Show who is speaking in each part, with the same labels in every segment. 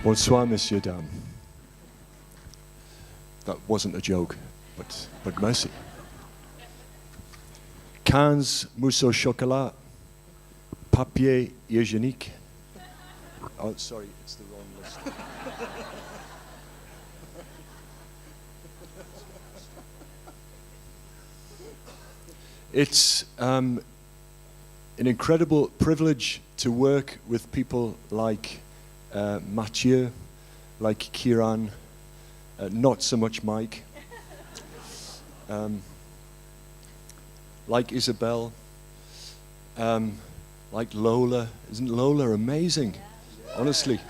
Speaker 1: Bonsoir, messieurs, dames. That wasn't a joke, but merci. 15 mousse au chocolat, papier hygiénique. Oh, sorry, it's the wrong list. It's an incredible privilege to work with people like Mathieu, like Kieran, not so much Mike, like Isabel, like Lola. Isn't Lola amazing? Honestly.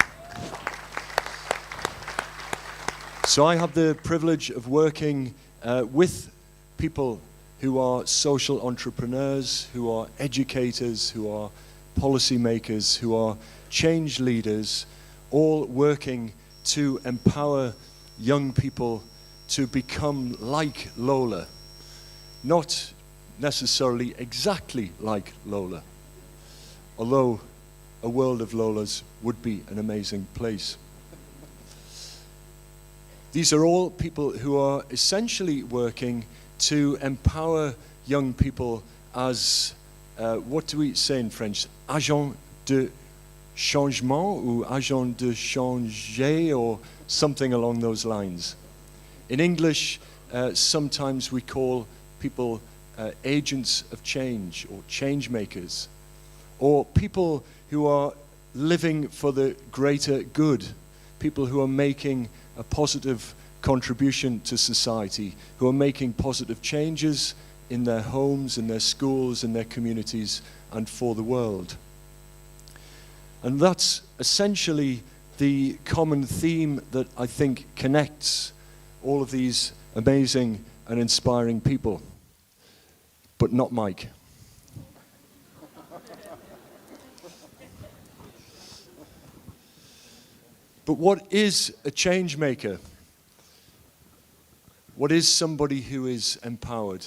Speaker 1: So I have the privilege of working with people who are social entrepreneurs, who are educators, who are policymakers, who are change leaders, all working to empower young people to become like Lola. Not necessarily exactly like Lola, although a world of Lolas would be an amazing place. These are all people who are essentially working to empower young people as, what do we say in French, agent de changement ou agent de changer or something along those lines. In English, sometimes we call people agents of change or change makers, or people who are living for the greater good, people who are making a positive contribution to society, who are making positive changes in their homes, in their schools, in their communities, and for the world. And that's essentially the common theme that I think connects all of these amazing and inspiring people, but not Mike. But what is a change maker? What is somebody who is empowered?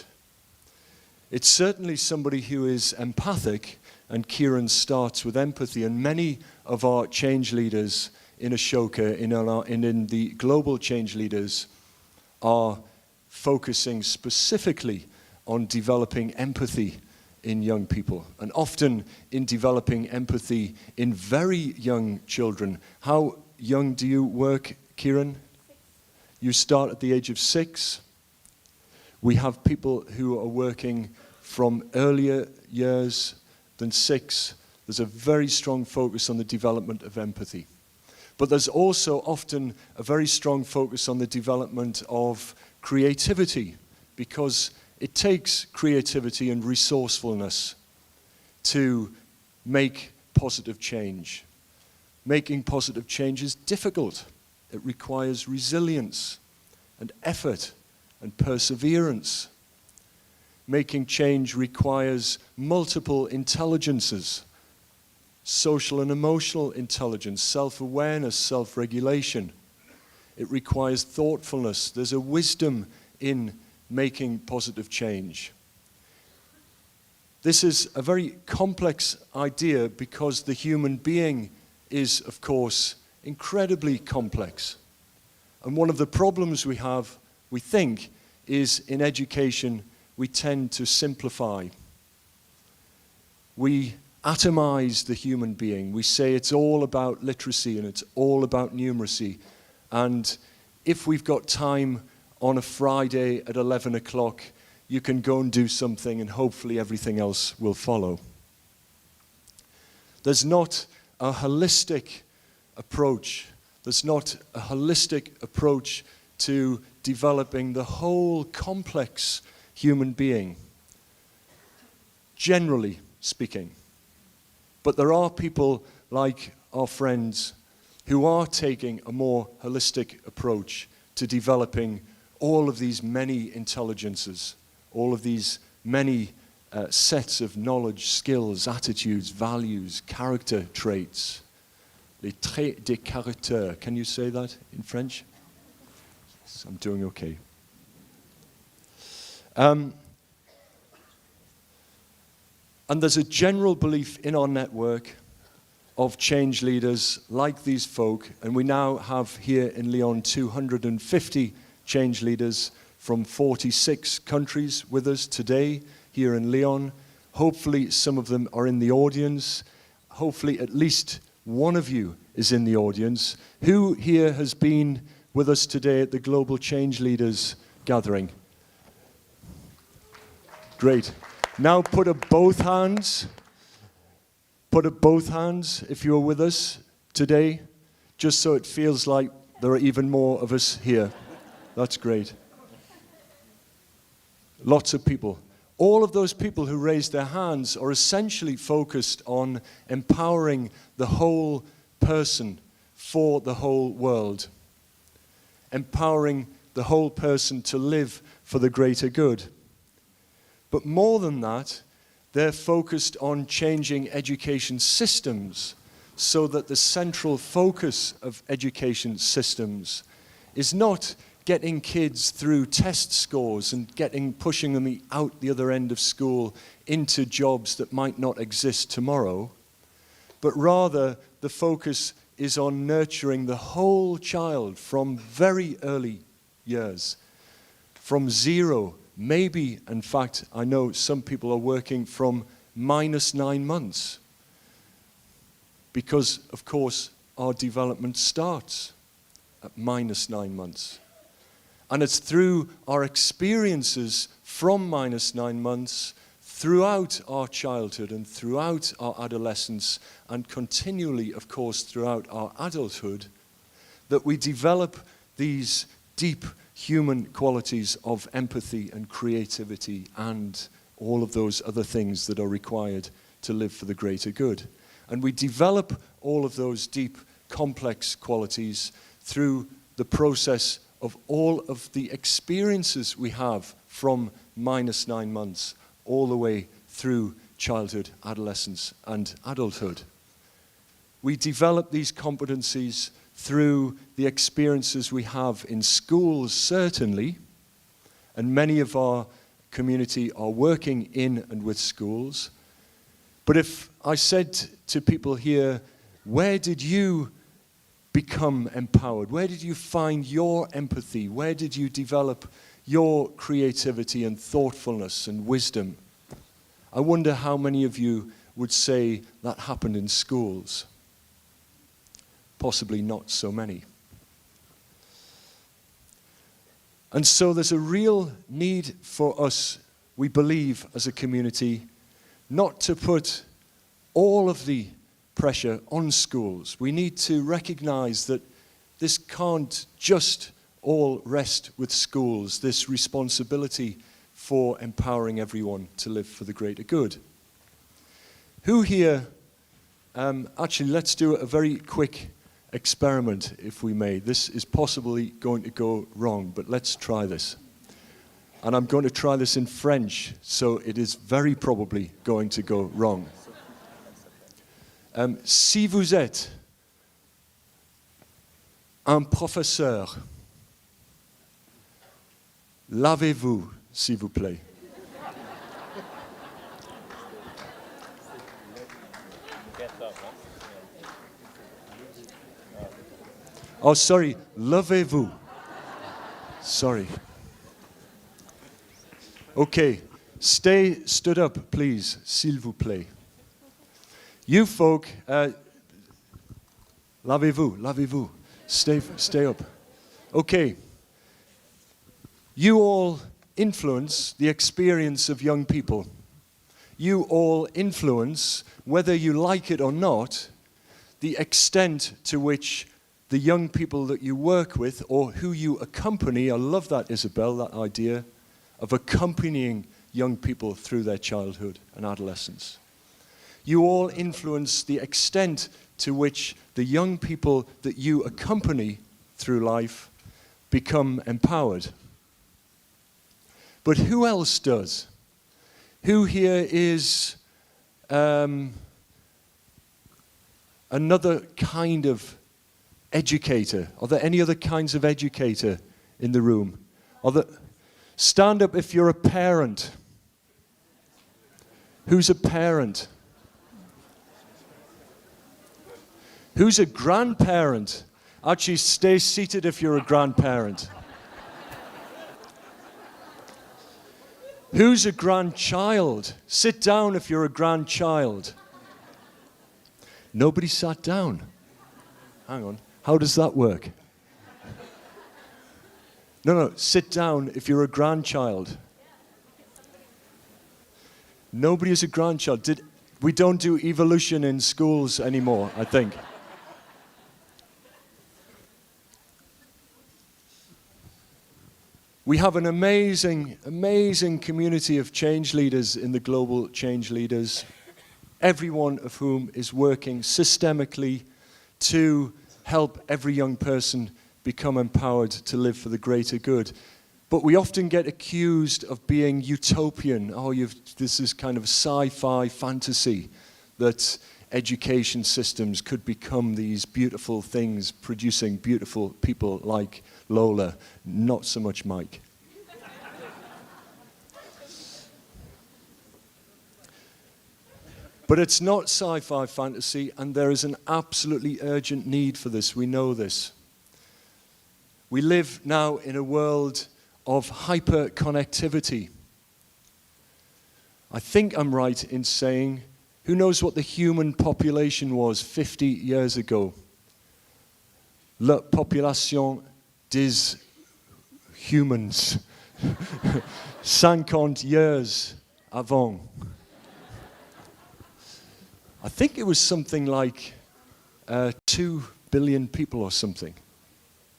Speaker 1: It's certainly somebody who is empathic, and Kieran starts with empathy, and many of our change leaders in Ashoka, in the global change leaders, are focusing specifically on developing empathy in young people, and often in developing empathy in very young children. How young do you work, Kieran? You start at the age of 6. We have people who are working from earlier years than 6. There's a very strong focus on the development of empathy. But there's also often a very strong focus on the development of creativity, because it takes creativity and resourcefulness to make positive change. Making positive change is difficult. It requires resilience and effort and perseverance. Making change requires multiple intelligences: social and emotional intelligence, self-awareness, self-regulation. It requires thoughtfulness. There's a wisdom in making positive change. This is a very complex idea because the human being is, of course, incredibly complex. And one of the problems we have, we think, is in education we tend to simplify. We atomize the human being. We say it's all about literacy and it's all about numeracy. And if we've got time on a Friday at 11 o'clock, you can go and do something and hopefully everything else will follow. There's not a holistic approach. There's not a holistic approach to developing the whole complex human being, generally speaking. But there are people like our friends who are taking a more holistic approach to developing all of these many intelligences, all of these many sets of knowledge, skills, attitudes, values, character traits. Les traits de caractère. Can you say that in French? Yes, I'm doing okay. And there's a general belief in our network, of change leaders like these folk, and we now have here in Lyon 250 change leaders from 46 countries with us today here in Lyon. Hopefully some of them are in the audience. Hopefully at least one of you is in the audience. Who here has been with us today at the Global Change Leaders gathering? Great. Now put up both hands. Put up both hands if you're with us today, just so it feels like there are even more of us here. That's great. Lots of people. All of those people who raised their hands are essentially focused on empowering the whole person for the whole world. Empowering the whole person to live for the greater good. But more than that, they're focused on changing education systems so that the central focus of education systems is not getting kids through test scores and pushing them out the other end of school into jobs that might not exist tomorrow, but rather the focus is on nurturing the whole child from very early years, from zero. Maybe, in fact, I know some people are working from -9 months because, of course, our development starts at -9 months. And it's through our experiences from -9 months throughout our childhood and throughout our adolescence and continually, of course, throughout our adulthood that we develop these deep human qualities of empathy and creativity and all of those other things that are required to live for the greater good. And we develop all of those deep, complex qualities through the process of all of the experiences we have from -9 months all the way through childhood, adolescence, and adulthood. We develop these competencies through the experiences we have in schools, certainly, and many of our community are working in and with schools. But if I said to people here, where did you become empowered? Where did you find your empathy? Where did you develop your creativity and thoughtfulness and wisdom? I wonder how many of you would say that happened in schools. Possibly not so many. And so there's a real need for us, we believe, as a community, not to put all of the pressure on schools. We need to recognize that this can't just all rest with schools, this responsibility for empowering everyone to live for the greater good. Who here, actually let's do a very quick experiment, if we may. This is possibly going to go wrong, but let's try this. And I'm going to try this in French, so it is very probably going to go wrong. Si vous êtes un professeur, lavez-vous, s'il vous plaît. Oh, sorry, levez-vous. Sorry. Okay, stay stood up, please, s'il vous plaît. You folk, lavez-vous, lavez-vous. Stay up. Okay. You all influence the experience of young people. You all influence, whether you like it or not, the extent to which the young people that you work with or who you accompany. I love that, Isabel, that idea of accompanying young people through their childhood and adolescence. You all influence the extent to which the young people that you accompany through life become empowered. But who else does? Who here is another kind of educator? Are there any other kinds of educator in the room? Stand up if you're a parent. Who's a parent? Who's a grandparent? Actually, stay seated if you're a grandparent. Who's a grandchild? Sit down if you're a grandchild. Nobody sat down. Hang on. How does that work? No, sit down if you're a grandchild. Nobody is a grandchild. We don't do evolution in schools anymore, I think. We have an amazing, amazing community of change leaders in the Global Change Leaders, every one of whom is working systemically to help every young person become empowered to live for the greater good. But we often get accused of being utopian. Oh, this is kind of sci-fi fantasy that education systems could become these beautiful things, producing beautiful people like Lola. Not so much Mike. But it's not sci-fi fantasy, and there is an absolutely urgent need for this. We know this. We live now in a world of hyper-connectivity. I think I'm right in saying, who knows what the human population was 50 years ago? La population des humans. 50 years avant. I think it was something like 2 billion people or something.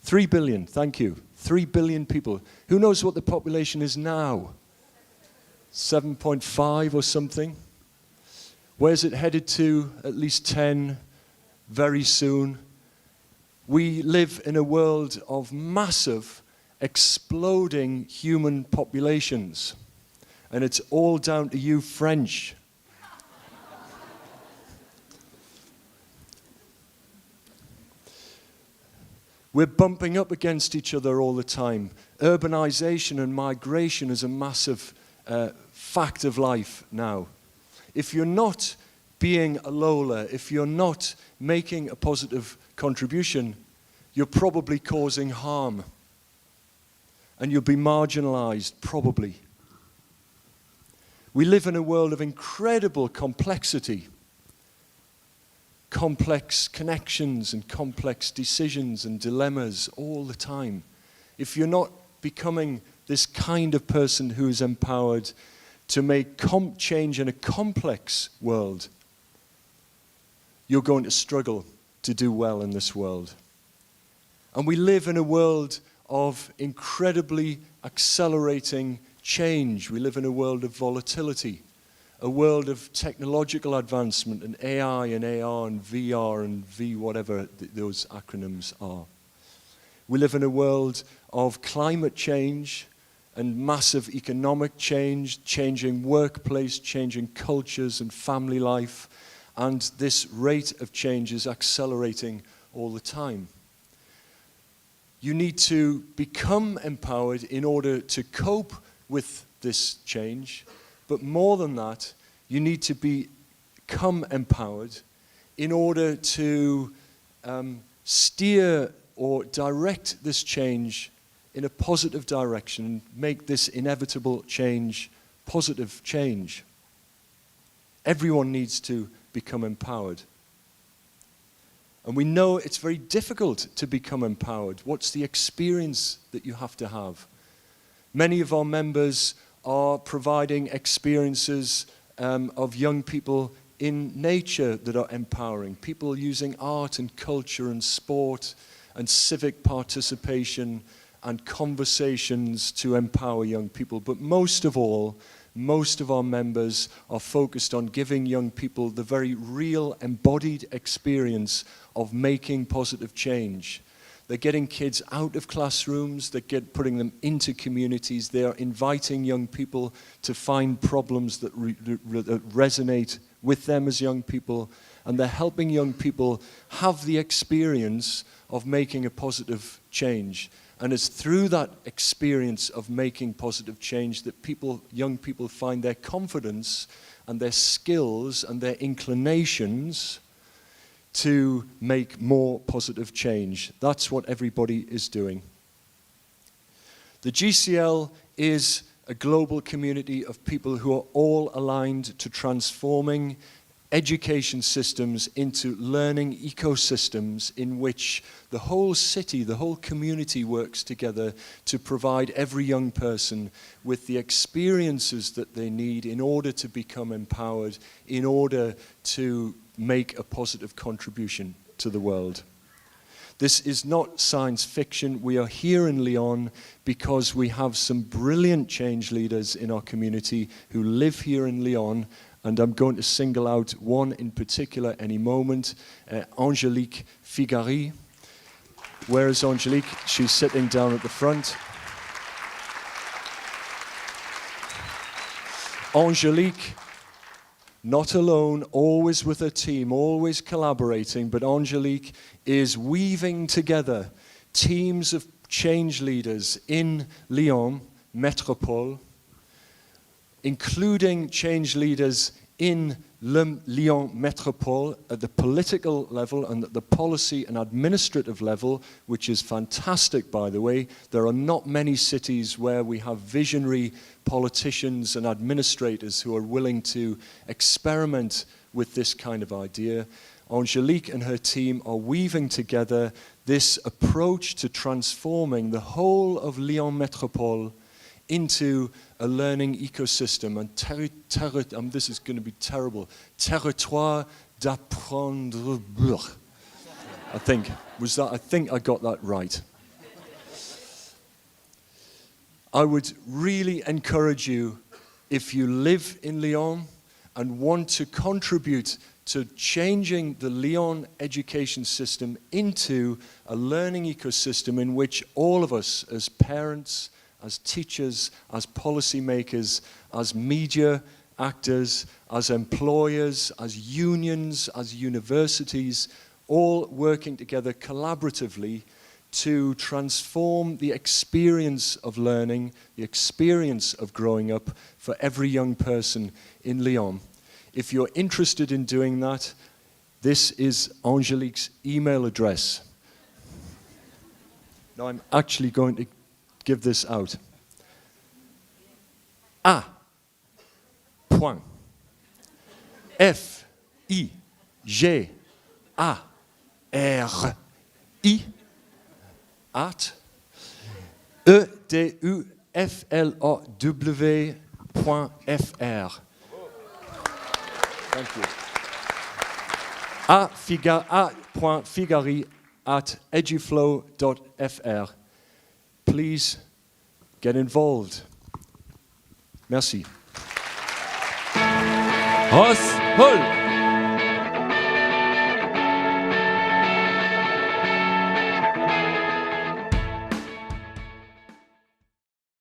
Speaker 1: 3 billion, thank you. 3 billion people. Who knows what the population is now? 7.5 or something? Where's it headed to? At least 10 very soon. We live in a world of massive, exploding human populations. And it's all down to you French. We're bumping up against each other all the time. Urbanization and migration is a massive fact of life now. If you're not being a Lola, if you're not making a positive contribution, you're probably causing harm. And you'll be marginalized, probably. We live in a world of incredible complexity. Complex connections and complex decisions and dilemmas all the time. If you're not becoming this kind of person who is empowered to make change in a complex world, you're going to struggle to do well in this world. And we live in a world of incredibly accelerating change. We live in a world of volatility. A world of technological advancement and AI and AR and VR and V whatever those acronyms are. We live in a world of climate change and massive economic change, changing workplace, changing cultures and family life, and this rate of change is accelerating all the time. You need to become empowered in order to cope with this change. But more than that, you need to become empowered in order to steer or direct this change in a positive direction, make this inevitable change positive change. Everyone needs to become empowered. And we know it's very difficult to become empowered. What's the experience that you have to have? Many of our members are providing experiences of young people in nature that are empowering. People using art and culture and sport and civic participation and conversations to empower young people. But most of all, most of our members are focused on giving young people the very real embodied experience of making positive change. They're getting kids out of classrooms, putting them into communities, they're inviting young people to find problems that resonate with them as young people, and they're helping young people have the experience of making a positive change. And it's through that experience of making positive change that young people find their confidence and their skills and their inclinations to make more positive change. That's what everybody is doing. The GCL is a global community of people who are all aligned to transforming education systems into learning ecosystems in which the whole city, the whole community works together to provide every young person with the experiences that they need in order to become empowered, in order to make a positive contribution to the world. This is not science fiction. We are here in Lyon because we have some brilliant change leaders in our community who live here in Lyon, and I'm going to single out one in particular any moment, Angélique Figari. Where is Angélique? She's sitting down at the front. Angélique, not alone, always with a team, always collaborating, but Angélique is weaving together teams of change leaders in Lyon Métropole, including change leaders in Lyon Métropole at the political level and at the policy and administrative level, which is fantastic, by the way. There are not many cities where we have visionary politicians and administrators who are willing to experiment with this kind of idea. Angélique and her team are weaving together this approach to transforming the whole of Lyon Métropole into a learning ecosystem, and this is going to be terrible, territoire d'apprendre. I think I got that right. I would really encourage you, if you live in Lyon and want to contribute to changing the Lyon education system into a learning ecosystem in which all of us as parents, as teachers, as policymakers, as media actors, as employers, as unions, as universities, all working together collaboratively to transform the experience of learning, the experience of growing up for every young person in Lyon. If you're interested in doing that, this is Angélique's email address. Now I'm actually going to give this out. A. Point. F. I. G. A. R. I. At. E. D. U. F. L. O. W. .fr. Thank you. A.figari at eduflow.fr. Please get involved. Merci.
Speaker 2: Ross Hall.